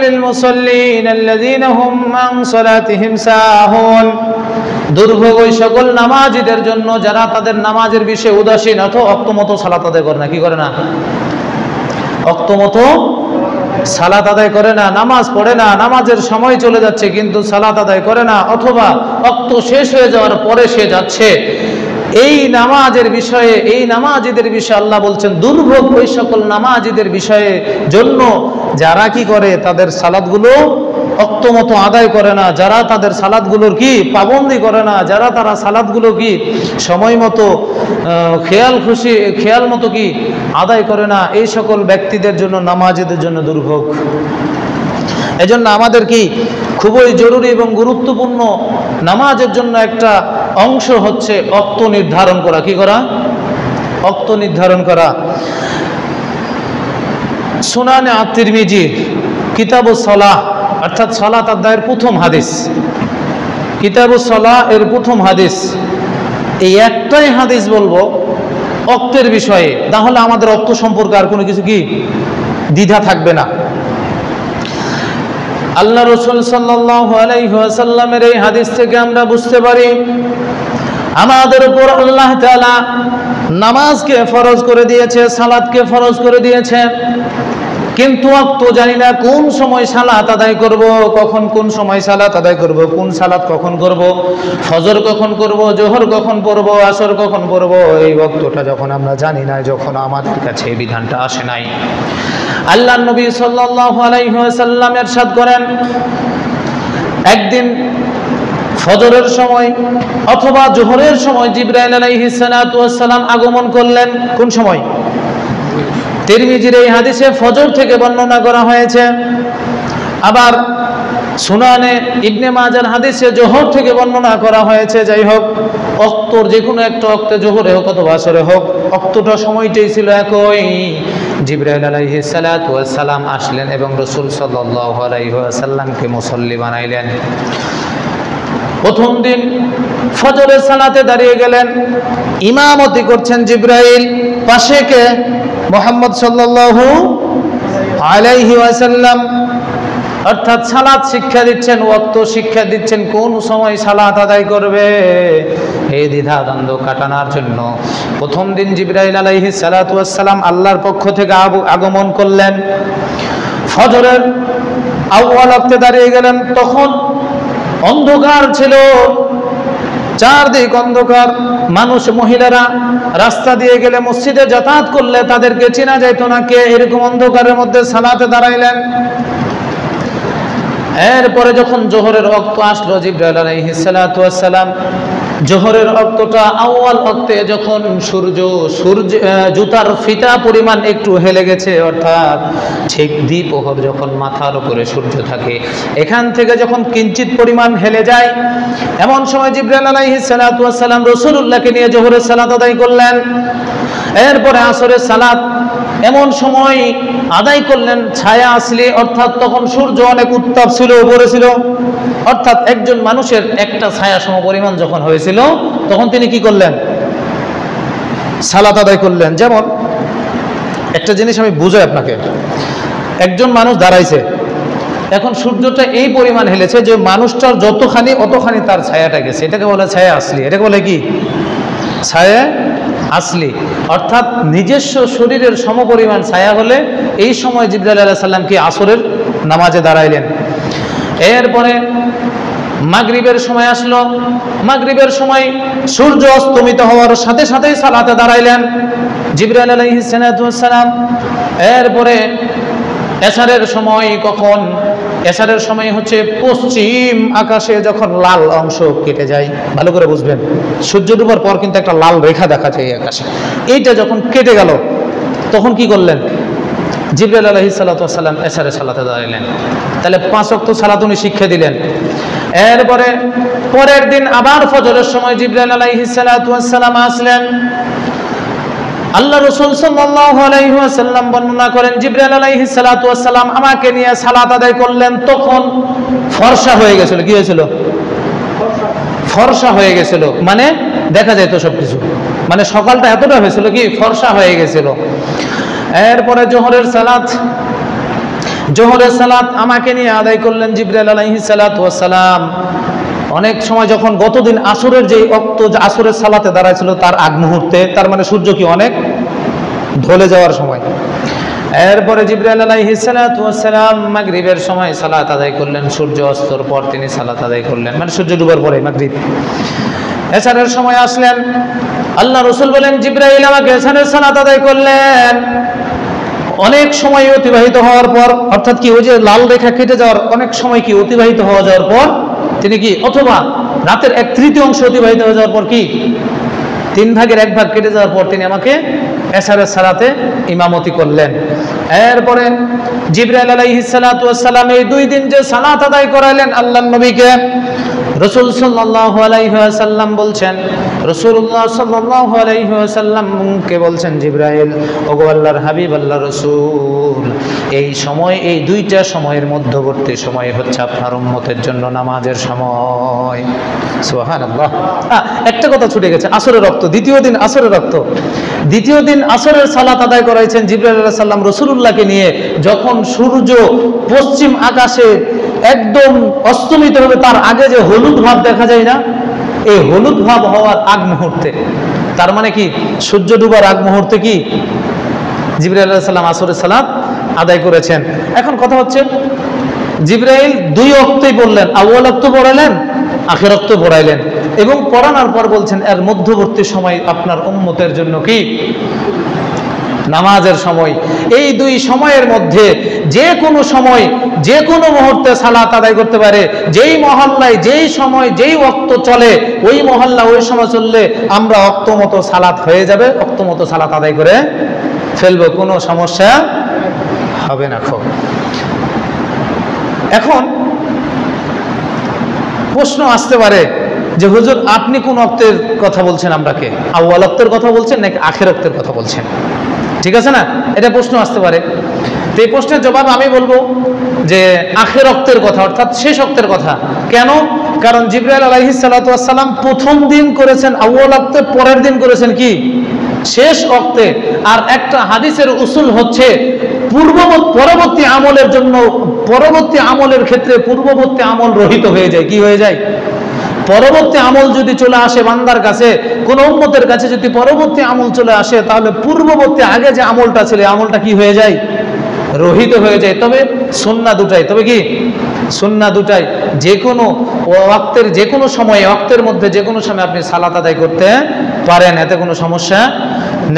লিল মুসাল্লিন আল্লাযীনা হুম আন সালাতিহিম সাহুন। দুর্ভোগ ওই সকল নামাজীদের জন্য যারা তাদের নামাজের বিষয়ে উদাসীন অথবা অক্তমতো সালাত আদায় করে না। কি করে না? অক্তমতো সালাত আদায় করে না, নামাজ পড়ে না, নামাজের সময় চলে যাচ্ছে কিন্তু সালাত আদায় করে না, অথবা অক্ত শেষ হয়ে যাওয়ার পরে সে যাচ্ছে। এই নামাজের বিষয়ে, এই নামাজীদের বিষয়ে আল্লাহ বলছেন দুর্ভোগ ওই সকল নামাজীদের বিষয়ে জন্য যারা কি করে তাদের সালাতগুলো অক্তমতো আদায় করে না, যারা তাদের সালাতগুলোর কি পাবন্দি করে না, যারা তারা সালাতগুলো কি সময় মতো খেয়াল মতো কি আদায় করে না, এই সকল ব্যক্তিদের জন্য, নামাজীদের জন্য দুর্ভোগ। এজন্য আমাদের কি খুবই জরুরি এবং গুরুত্বপূর্ণ নামাজের জন্য একটা অংশ হচ্ছে অক্ত নির্ধারণ করা। কি করা? অক্ত নির্ধারণ করা। সুনানে আত-তিরমিজি কিতাবুস সালাহ অর্থাৎ সালাত আদায়ের প্রথম হাদিস, কিতাবুস সালাহ এর প্রথম হাদিস, এই একটাই হাদিস বলবো অক্তের বিষয়ে, তাহলে আমাদের অক্ত সম্পর্কে আর কোনো কিছু কি দ্বিধা থাকবে না। আল্লাহ রাসূল সাল্লাল্লাহু আলাইহি ওয়াসাল্লামের এই হাদিস থেকে আমরা বুঝতে পারি আমাদের উপর আল্লাহ তাআলা নামাজকে ফরজ করে দিয়েছে, সালাতকে ফরজ করে দিয়েছে, কিন্তু অক্ত জানি না কোন সময় সালাত আদায় করব, কখন কোন সময় সালাত আদায় করব, কোন সালাত কখন করব, ফজর কখন করব, জোহর কখন পড়ব, আসর কখন পড়ব, এই ওয়াক্তটা যখন আমরা জানি না, যখন আমাদের কাছে এই বিধানটা আসে নাই। আল্লাহর নবী সাল্লাল্লাহু আলাইহি ওয়াসাল্লাম ইরশাদ করেন, একদিন ফজরের সময় অথবা জোহরের সময় জিবরাইল আলাইহিস সালাতু ওয়াস সালাম আগমন করলেন। কোন সময়? তিরমিজির এই হাদিসে ফজর থেকে বর্ণনা করা হয়েছে, আবার সুনানে ইবনে মাজার হাদিসে জোহর থেকে বর্ণনা করা হয়েছে। যাই হোক, অক্তর যে কোনো একটা অক্তে, জোহরে হোক অথবা আসরে হোক, অক্তটা সময়টাই ছিল একই। জিবরাইল আলাইহিস সালাতু ওয়াস সালাম আসলেন এবং রাসূল সাল্লাল্লাহু আলাইহি ওয়াসাল্লামকে মুসল্লি বানাইলেন। প্রথম দিন ফজরের সালাতে দাঁড়িয়ে গেলেন, ইমামতি করছেন জিবরাইল, পাশে কে? মুহাম্মদ সাল্লাল্লাহু আলাইহি ওয়াসাল্লাম, অর্থাৎ সালাত শিক্ষা দিচ্ছেন, ওয়াক্ত শিক্ষা দিচ্ছেন, কোন সময় সালাত আদায় করবে। এই দ্বিধা দ্বন্দ্ব কাটানোর জন্য প্রথম দিন জিবরাইল আলাইহিস সালাতু ওয়াস সালাম আল্লাহর পক্ষ থেকে আগমন করলেন। ফজরের আউয়াল ওয়াক্তে দাঁড়িয়ে গেলেন, তখন অন্ধকার ছিল, চারদিক অন্ধকার। মানুষ, মহিলারা রাস্তা দিয়ে গেলে, মসজিদে যাতায়াত করলে তাদেরকে চেনা যাইত না কে, এরকম অন্ধকারের মধ্যে সালাতে দাঁড়াইলেন। এরপরে যখন জোহরের ওয়াক্ত আসলো, জিবরাইল আলাইহিস সালাতু ওয়াস সালাম জোহরের ওয়াক্তটা আউয়াল ওয়াক্তে যখন সূর্য জুতার ফিতা পরিমাণ একটু হেলে গেছে, অর্থাৎ ঠিক দ্বিপ্রহর যখন মাথার উপরে সূর্য থাকে, এখান থেকে যখন কিঞ্চিত পরিমাণ হেলে যায়, এমন সময় জিবরাইল আলাইহিস সালাতু ওয়াস সালাম রাসূলুল্লাহকে নিয়ে জোহরের সালাত আদায় করলেন। এরপরে আসরের সালাত এমন সময় আদায় করলেন, ছায়া আসলে, অর্থাৎ তখন সূর্য অনেক উত্তাপ ছিল, উপরে ছিল, অর্থাৎ একজন মানুষের একটা ছায়া সম পরিমাণ যখন হয়েছিল, তখন তিনি কি করলেন? সালাত আদায় করলেন। যেমন একটা জিনিস আমি বুঝাই আপনাকে, একজন মানুষ দাঁড়াইছে, এখন সূর্যটা এই পরিমাণ হেলেছে যে মানুষটার যতখানি অতখানি তার ছায়াটা গেছে, এটাকে বলে ছায়া আসলি। এটাকে বলে কি? ছায়া আসলি, অর্থাৎ নিজস্ব শরীরের সমপরিমাণ ছায়া হলে এই সময় জিবরাইল আলাইহিস সালাম কি আসরের নামাজে দাঁড়াইলেন। এরপরে মাগরিবের সময় আসলো, মাগরিবের সময় সূর্য অস্তমিত হওয়ার সাথে সাথেই সালাতে দাঁড়াইলেন জিবরাইল আলাইহিস সালাম। এরপরে এশারের সময়, কখন? এশারের সময় হচ্ছে পশ্চিম আকাশে যখন লাল অংশ কেটে যায়, ভালো করে বুঝবেন, সূর্য ডুবার পর কিন্তু একটা লাল রেখা দেখা যায় আকাশে, এইটা যখন কেটে গেল তখন কি করলেন? জিবরাইল আলাইহিস সালাতু ওয়াস সালাম এশারের সালাতে দাঁড়ালেন। তাহলে 5 ওয়াক্ত সালাত উনি শিক্ষা দিলেন। এরপরে পরের দিন আবার ফজরের সময় জিবরাইল আলাইহিস সালাতু ওয়াস সালাম আসলেন। আল্লাহ রাসূল সাল্লাল্লাহু আলাইহি ওয়াসাল্লাম বর্ণনা করেন, জিবরাইল আলাইহিস সালাতু ওয়াস সালাম আমাকে নিয়ে সালাত আদায় করলেন, তখন ফর্সা হয়ে গেছিল। কি হয়েছিল? ফর্সা হয়ে গেছিল, মানে দেখা যায় তো সবকিছু, মানে সকালটা এতটা হয়েছিল কি ফর্সা হয়ে গেছিল। এরপরে জোহরের সালাত, জোহরের সালাত আমাকে নিয়ে আদায় করলেন জিবরাইল আলাইহিস সালাতু ওয়াস সালাম। অনেক সময় যখন গতদিন আসরের যে ওয়াক্ত আসরের সালাতে দাঁড়াইছিল তার আগ মুহূর্তে, তার মানে সূর্য কি অনেক ঢলে যাওয়ার সময়। এরপরে জিবরাইল আলাইহিস সালাতু ওয়াস সালাম মাগরিবের সময় সালাত আদায় করলেন, সূর্য অস্তর পর তিনি সালাত আদায় করলেন, মানে সূর্য ডুবার পরে মাগরিব। এশারের সময় আসলেন, আল্লাহ রাসূল বলেন জিবরাইল আমাকে এশারের সালাত আদায় করলেন। অনেক সময় অতিবাহিত হওয়ার পর, অর্থাৎ কি ওই যে লাল রেখা কেটে যাওয়ার অনেক সময় কি অতিবাহিত হয়ে যাওয়ার পর তিনি কি, অথবা রাতের 1/3 অংশ অতিবাহিত হয়ে যাওয়ার পর কি 3 ভাগের 1 ভাগ কেটে যাওয়ার পর তিনি আমাকে এশারের সালাতে ইমামতি করলেন। এরপরে জিবরাইল আলাইহিস সালাতু ওয়াস সালাম এই 2 দিন যে সালাত আদায় করালেন আল্লাহর নবীকে, রাসূল সাল্লাল্লাহু আলাইহি ওয়াসাল্লাম বলছেন, রাসূলুল্লাহ সাল্লাল্লাহু আলাইহি ওয়াসাল্লামকে বলছেন জিবরাইল, ওগো আল্লাহর হাবিব আল্লাহর রাসূল, এই সময়, এই 2টা সময়ের মধ্যবর্তী সময় হচ্ছে আপনার উম্মতের জন্য নামাজের সময়। সুবহানাল্লাহ। একটা কথা ছুটে গেছে, আসরের রক্ত, দ্বিতীয় দিন আসরের রক্ত, দ্বিতীয় দিন আসরের সালাত আদায় করাইছেন জিবরাইল আলাইহিস সালাম রাসূলুল্লাহকে নিয়ে, যখন সূর্য পশ্চিম আকাশে একদম অস্তমিত হবে তার আগে যে হলুদ ভাব দেখা যায় না, এই হলুদ ভাব হওয়ার আগ মুহূর্তে, তার মানে কি সূর্য ডুবার আগ মুহূর্তে কি জিবরাইল আলাইহিস সালাম আসরের সালাত আদায় করেছেন। এখন কথা হচ্ছে জিবরাইল 2 ওয়াক্তেই পড়লেন, আউয়াল ওয়াক্ত পড়ালেন, আখির ওয়াক্ত পড়াইলেন, এবং পড়ানোর পর বলছেন এর মধ্যবর্তী সময় আপনার উম্মতের জন্য কি নামাজের সময়। এই 2 সময়ের মধ্যে যে কোনো সময় যে কোনো মুহূর্তে সালাত আদায় করতে পারে। যেই মহল্লায় যেই সময় যেই ওয়াক্ত চলে, ওই মহল্লা ওই সময় চললে আমরা ওয়াক্ত মতো সালাত হয়ে যাবে, ওয়াক্ত মতো সালাত আদায় করে ফেলবো, কোনো সমস্যা হবে না। খুব এখন প্রশ্ন আসতে পারে যে হুজুর আপনি কোন ওয়াক্তের কথা বলছেন, আমরাকে আউয়াল ওয়াক্তের কথা বলছেন নাকি আখির ওয়াক্তের কথা বলছেন? ঠিক আছে না, এটা প্রশ্ন আসতে পারে। তো এই প্রশ্নের জবাব আমি বলবো যে আখির ওয়াক্তের কথা, অর্থাৎ শেষ ওয়াক্তের কথা। কেন? কারণ জিবরাইল আলাইহিস সালাতু ওয়াস সালাম প্রথম দিন করেছেন আউয়াল ওয়াক্তে, পরের দিন করেছেন কি শেষ ওয়াক্তে। আর একটা হাদিসের উসুল হচ্ছে পরবর্তী আমলের জন্য, পরবর্তী আমলের ক্ষেত্রে পূর্ববর্তী আমল রহিত হয়ে যায়। কি হয়ে যায়? পরবর্তী আমল যদি চলে আসে বান্দার কাছে, কোন উম্মতের কাছে যদি পরবর্তী আমল চলে আসে, তাহলে পূর্ববর্তী আগে যে আমলটা ছিল আমলটা কি হয়ে যায়? রহিত হয়ে যায়। তবে সুন্নাহ দুটাই, তবে কি সুন্নাহ দুটাই, যে কোনো ওয়াক্তের যে কোনো সময়ে, ওয়াক্তের মধ্যে যে কোনো সময় আপনি সালাত আদায় করতে পারেন, এতে কোনো সমস্যা নেই।